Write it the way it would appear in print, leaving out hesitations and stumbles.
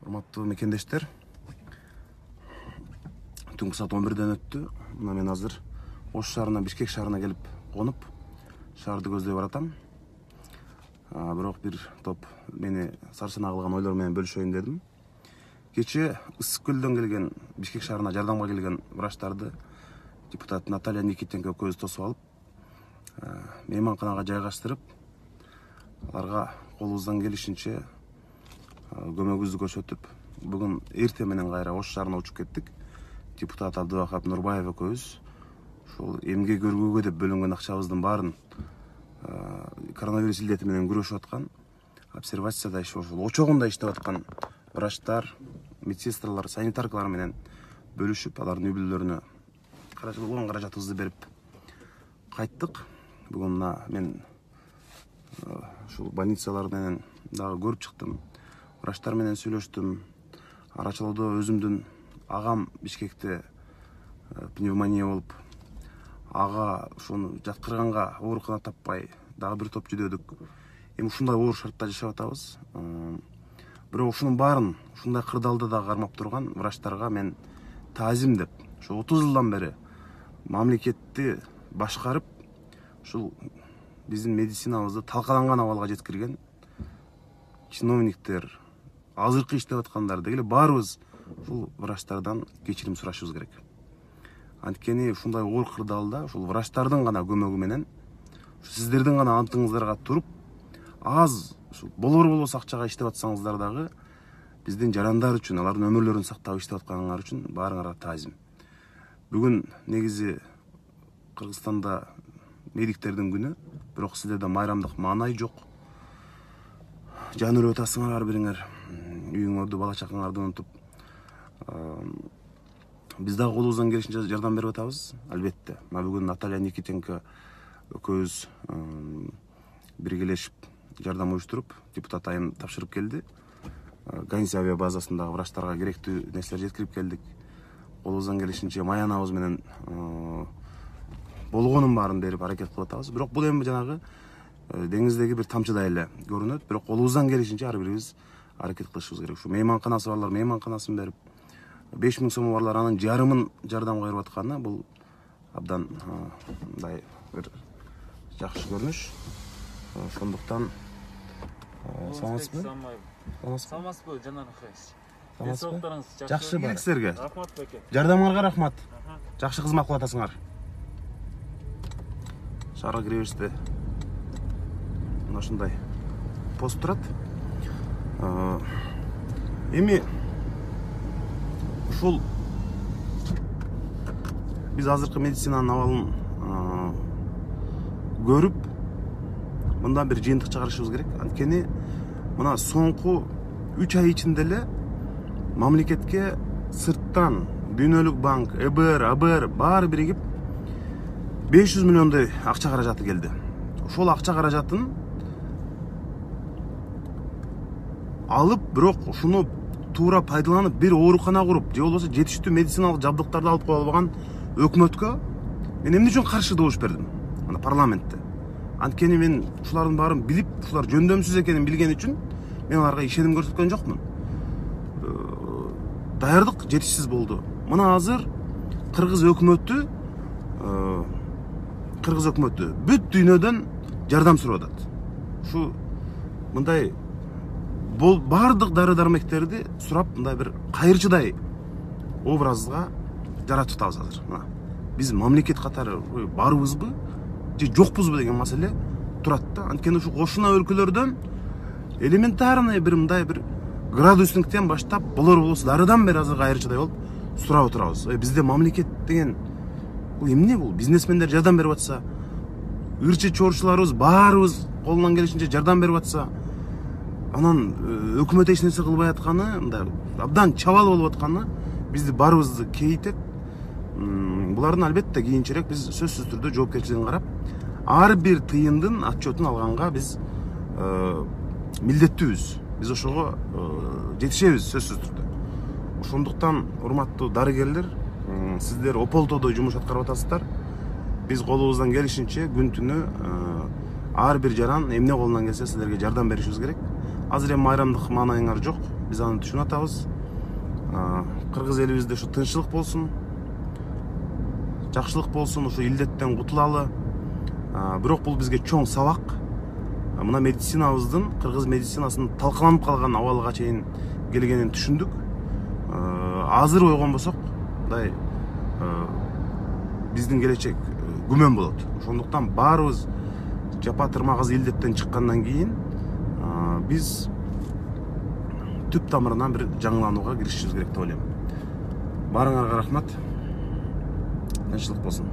Урматтуу мекендештер, түнкү саат 11-ден өттү. Мына мен азыр Ош шаарына, Бишкек шаарына келип конуп, шаарды көздөй баратам. Бирок бир топ мени сарсанаа кылган ойлор менен бөлүшөйүн дедим. Кече Ысык көлдөн келген, Бишкек шаарына жардамга келген врачтарды депутат Наталья Никитенко көз тосуп алып, мейманканага жайгаштырып, аларга колубуздан келишинче көмөгүбүздү көрсөтүп, бүгүн эрте менен кайра Ош шаарына учуп кеттик. Депутат Абдубакап Нурбаев экөөбүз ушул эмге көргүүгө деп бөлүнгөн акчабыздын баарын коронавирус илдети менен күрөшүп аткан, обсервацияда ушул очогунда иштеп аткан врачтар, медсестралар, санитаркалар менен бөлүшүп, алардын үй бүлөлөрүнө болгон каражатыбызды берип кайттык. Бүгүн мына мен ушул больницалар менен дагы көрүп чыктым. Врачтар менен сүйлөштүм. Арачалоодо өзүмдүн агам Бишкекте пневмония болуп, ага ошону жаткырганга оорукана таппай, дагы бир топ жүдөдүк. Эми ушундай оор шартта жашап атабыз. Бирок ушунун баарын ушундай кырдаалда кармап турган врачтарга мен таазим деп, ошо 30 жылдан бери мамлекетти башкарып, ушул биздин медицинабызды талкаланган абалга жеткирген чиновниктер, азыркы иштеп аткандар дегеле баарыбыз ушул врачтардан кечирим сурашыбыз керек. Анткени ушундай оор кырдаалда ушул врачтардын гана көмөгү менен, сиздердин гана антыңыздарга туруп, аз ушул болор-болбос акчага иштеп атсаңыздар дагы биздин жарандар үчүн, алардын өмүрлөрүн сактап иштеп атканыңар үчүн баарыңарга таазим. Бүгүн негизи Кыргызстанда медиктердин күнү, бирок сиздерде майрамдык маанай жок. Жан өрүп атасыңар ар бириңер, үйүңөрдү, бала чакаңарды унутуп. Биз дагы колубуздан келишинче жардам берип атабыз, албетте. Мына бүгүн Наталья Никитенко экөөбүз биргелешип жардам уюштуруп, депутат айым тапшырып келди. Ганиз авиа базасындагы врачтарга керектүү нерселер жеткирип келдик. Колубуздан келишинче маянабыз менен болгонун баарын берип аракет кылып атабыз. Бирок бул эми жанагы деңиздеги бир тамчыдай эле көрүнөт. Бирок колубуздан келишинче ар бирибиз аракет кылышыбыз керек. Ушу мейманканасы барлар мейманканасын берип, 5000 сом барлар анын жарымын жардамга берип атканы бул абдан мындай бир жакшы көрүнүш. Ошондуктан саламатсызбы? Саламатсызбы, Жанар Ахаевич. Денсаулыктарыңыз жакшы ба? Силерге рахмат беке. жардамыңарга рахмат. Жакшы кызмат кылып атасыңар. Шаарга кире бериште мына ушундай пост турат. Эми ушул биз азыркы медицинанын абалын көрүп, мындан бир жыйынтык чыгарышыбыз керек. Анткени мына соңку 3 ай ичинде эле мамлекетке сырттан Дүйнөлүк банк, ЭБР, АБР баары биригип 500 миллиондой акча каражаты келди. Ошол акча каражатын алып, бирок ушуну туура пайдаланып, бир оорукана куруп, же болбосо жетиштүү медициналык жабдыктарды алып кое албаган өкмөткө мен эмне үчүн каршы добуш бердим ана парламентте. Анткени мен ушулардын баарын билип, ушулар жөндөмсүз экенин билген үчүн мен аларга ишеним көрсөткөн жокмун. Даярдык жетишсиз болду. Мына азыр Кыргыз өкмөтү бүт дүйнөдөн жардам сурап атат. Ушу мындай бардык дары-дармектерди сурап, мындай бир кайырчыдай образга жаратып атабыз азыр. Биз мамлекет катары барбызбы же жокпузбу деген маселе турат да. Анткени ушу кошуна өлкөлөрдөн элементарный бир мындай бир градусниктен баштап болор-болбос дарыдан бери азыр кайырчыдай болуп сурап отурабыз. Бизде мамлекет деген бул эмне бул? Бизнесмендер жардам берип атса, ырчы чорчуларыбыз баарыбыз колунан келишинче жардам берип атса, анан өкмөт эч нерсе кылбай атканы, мындай абдан чабал болуп атканы бизди баарыбызды кейитет. Булардын албетте кийинчерээк биз сөзсүз түрдө жоопкерчилигин карап, ар бир тыйындын отчетун алганга биз милдеттүүбүз. Биз ошого жетишебиз сөзсүз түрдө. Ошондуктан урматтуу дарыгерлер, сиздер ополтодой жумуш аткарып атасыздар. Биз колубуздан келишинче күн түнү ар бир жаран эмне колунан келсе силерге жардам беришибиз керек. азыр эми майрамдык маанайыңар жок, биз аны түшүнүп атабыз. Кыргыз элибизде ушу тынччылык болсун, жакшылык болсун, ушу илдеттен кутулалы. Бирок бул бизге чоң сабак. Мына медицинабыздын, кыргыз медицинасынын талкаланып калган абалга чейин келгенин түшүндүк. Азыр ойгонбосок, мындай биздин келечек күмөн болот. Ошондуктан баарыбыз жапа тырмагыз илдеттен чыккандан кийин биз түп тамырынан бир жаңыланууга киришишибиз керек деп ойлойм. Баарыңарга рахмат. Тынччылык болсун.